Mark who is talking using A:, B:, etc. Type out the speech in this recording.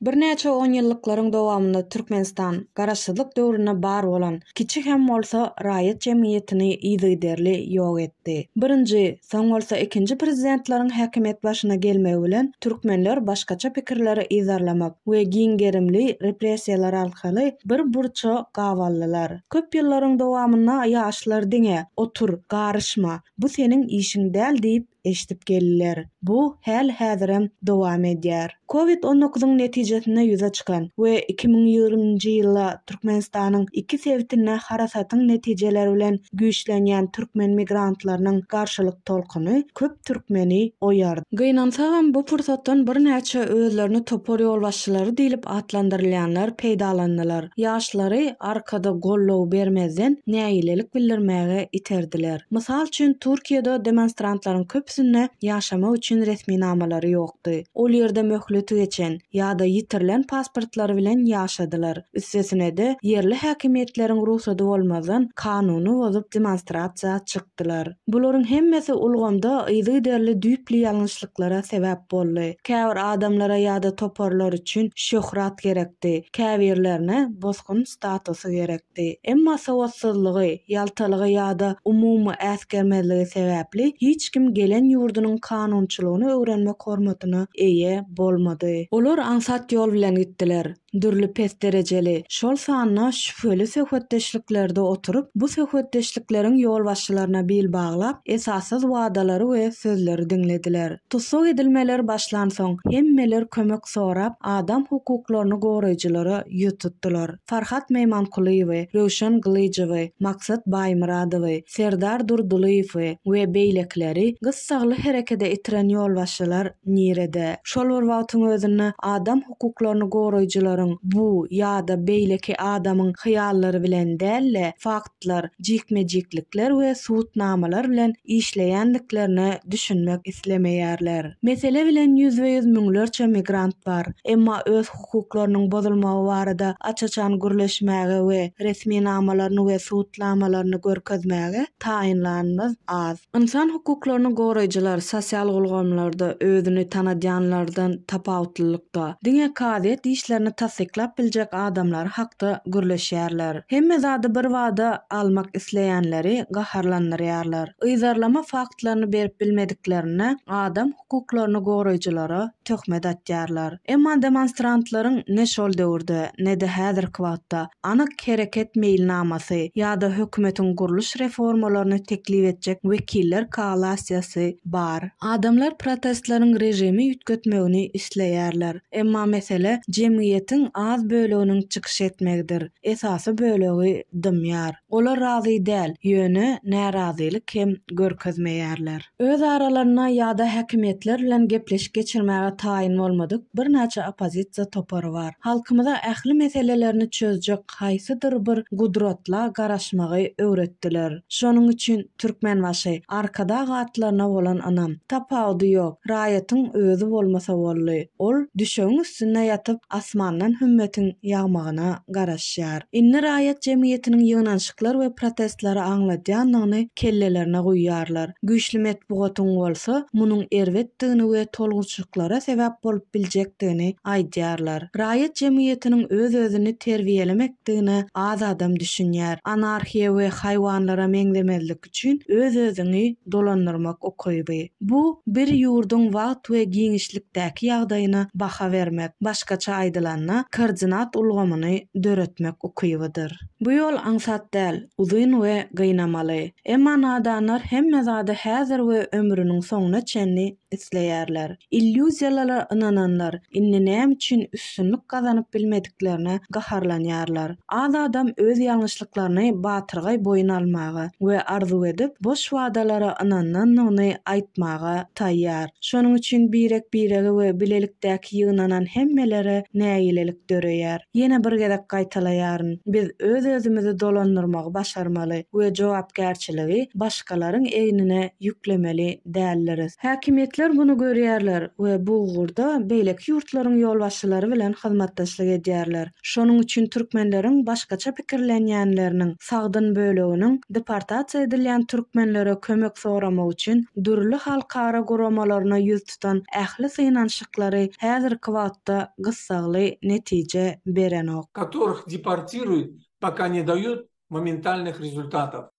A: Birnäçe 10 ýyllyklaryň dowamynda Türkmenistan garaşsyzlyk döwrüne bar bolan kiçik hem bolsa raýat jemgyýetini ýygyderli ýok etdi. Birinji, soň bolsa ikinji prezidentleriň häkimet başyna gelmegi bilen türkmenler başgaça pikirleri izarlamak we giňgerimli repressiýalar arkaly bir burça gawallylar. Köp ýyllaryň dowamyna ýaşlar diňe otur, garyşma, bu seniň işiň däl diýip eşitip geldiler. Bu häl häzirem dowam edýär. Covid-19 netijesinde ýüze çykan we 2020-nji ýylda Türkmenistanyň iki sebitine harasatyň netijeleri bilen güýçlenýän türkmen migrantlarynyň garşylyk tolkuny köp türkmeni oýardy. Gynansaňam bu fursatdan birnäçe özlerini topar ýol başçylary diýilip atlandyrylýanlar peýdalandylar. Ýaşlary arkada gollow bermezden näýilelik bildirmäge iterdiler. Mysal üçin Türkiýede demonstrantlaryň köpsüne ýaşamak üçin resmi namalary ýokdy. Ol ýerde möhlet geçen ýa-da ýitirilen pasportlary bilen ýaşadylar. Üstesine de yerli häkimetleriň ruhsaty bolmadan kanuny bozup demonstrasiýa çykdylar. Bularyň hemmesi ulgamda ýygy-derli düýpli ýalňyşlyklara sebäp boldy. Käbir adamlara ýa-da toparlar üçin şöhrat gerekdi. Käbirlerine bozgun statusy gerekdi. Emma sowatsyzlygy, ýaltalygy ýa-da umumy äsgermezligi sebäpli hiç kim gelen ýurdunyň kanunçylygyny öwrenmek hormatyna eýe bolmady. Olar ansat ýol bilen gitdiler. Dürli pes dereceli, şol sanyna şüpheli söhbetdeşliklerde oturup, bu söhbetdeşlikleriň ýol başçylaryna bil baglap, esassız wadalary we sözleri diňlediler. Tutsuk edilmeler başlansoň, hemmeler kömek sorap, adam hukuklaryny goraýjylary ýututdylar. Farhat Meýmankuliýew, Röşen Gylyjew, Maksat Baýmuradow, Serdar Durdulyýew we beýlekleri gyssagly herekede itiren ýol başçylar nirede. Şol bir wagtyň özünde adam hukuklaryny goraýjylar bu ýa-da beýleki adamyň hyýallary bilen dälle faktlar, jikmejiklikler we suwtnamalar bilen işleýändiklerini düşünmek islemeýärler. Mesele bilen ýüzbe-ýüz müňlerçe migrant bar, emma öz hukuklarynyň bozulmagy barada açaçan gürleşmäge we resmi namalaryny we suwtlamalaryny görkezmäge taýinlanmaz az. İnsan hukuklaryny goraýjylar sosial gulgamlarda özüni tanadýanlardan tapawutlylykda diňe kadet işlerini tasdiklap biljek adamlar hakda gürleşýärler. Hemme zady bir wada almak isleýänleri gaharlanýarlar. Yzarlama faktlaryny berip bilmediklerine adam hukuklaryny goraýjylara töhmet atýarlar. Emma demonstrantlaryň ne şol döwürde ne de häzirki wagtda anyk hereket meýilnamasy ýa-da hökümetiň guruluş reformalaryny teklip etjek wekiller koalisiýasy bar. Adamlar protestlaryň rejimi ýütgetmegini isleýärler. Emma mesele jemgyýetiň az böleginiň çykyş etmegdir. Esasy bölegi dymýar. Olar razy däl, ýöne närazylyk hem görkezmeýärler. Öz aralaryna ýa-da häkimetler bilen gepleşip geçirmäge taýin bolmadyk birnäçe opozisiýa topary bar. Halkymyza ähli meselelerini çözjek haýsydyr bir gudratla garaşmagy öwretdiler. Şonuň üçin türkmen başy arkada gatlaryna bolan anam tapawdy ýok. Raýatyň özü bolmasa boldy. Ol düşegiň üstünde ýatyp asmandan hümmetiň ýagmagyna garaşýar. Inni raýat jemgyýetiniň ýygnaşyklar we protestlary aňladýanlygyny kellelerine goýýarlar. Güýçli metbugatyň bolsa, munyň erwetdigini we tolguçlyklara sebäp bolup biljekdigini aýdýarlar. Raýat jemgyýetiniň öz-özüni terbiýelemekdigini az adam düşünýär. Anarhiýa we haýwanlara meňdemezlik üçin öz-özüni dolandyrmak okaýby. Bu bir ýurdun wagt we giňişlikdäki ýagdaýyna baha vermek, başgaça aýdylanyna koordinat ulgamyny döretmek okaýbydyr. Bu ýol aňsat däl, uzun we gynamaly. Emma nadanlar hemme zady häzir we ömrüniň soňuna çenli isleýärler. Illüziýalara inananlar inni näme üçin üstünlük gazanyp bilmediklerine gaharlanýarlar. Az adam öz ýalňyşlyklaryny batyrgaý boyun almagy we arzu edip boş wadalara inananyny aýtmaga taýýar. Şonuň üçin birek-biregi we bilelikdäki ýygnanan hemmelere näýilelik döreýär. Ýene bir gezek gaýtalaýaryn. Biz öz-özümizi dolandyrmagy başarmaly we jogapkärçiligi başgalaryň eýnine ýüklemeli dälleriz. Häkimet Türkmenler bunu görýärler we bu ugurda beýleki ýurtlaryň ýolbaşçylary bilen hyzmatdaşlyk edýärler. Şonuň üçin türkmenleriň başgaça pikirlenýänleriniň sagdyn böleginiň deportasiýa edilýän türkmenlere kömek soramak üçin dürli halkara guramalaryna ýüz tutan ähli synanşyklary häzirki wagtda gyssagly netije berenok.
B: Которых депортируют, пока не дают моментальных результатов.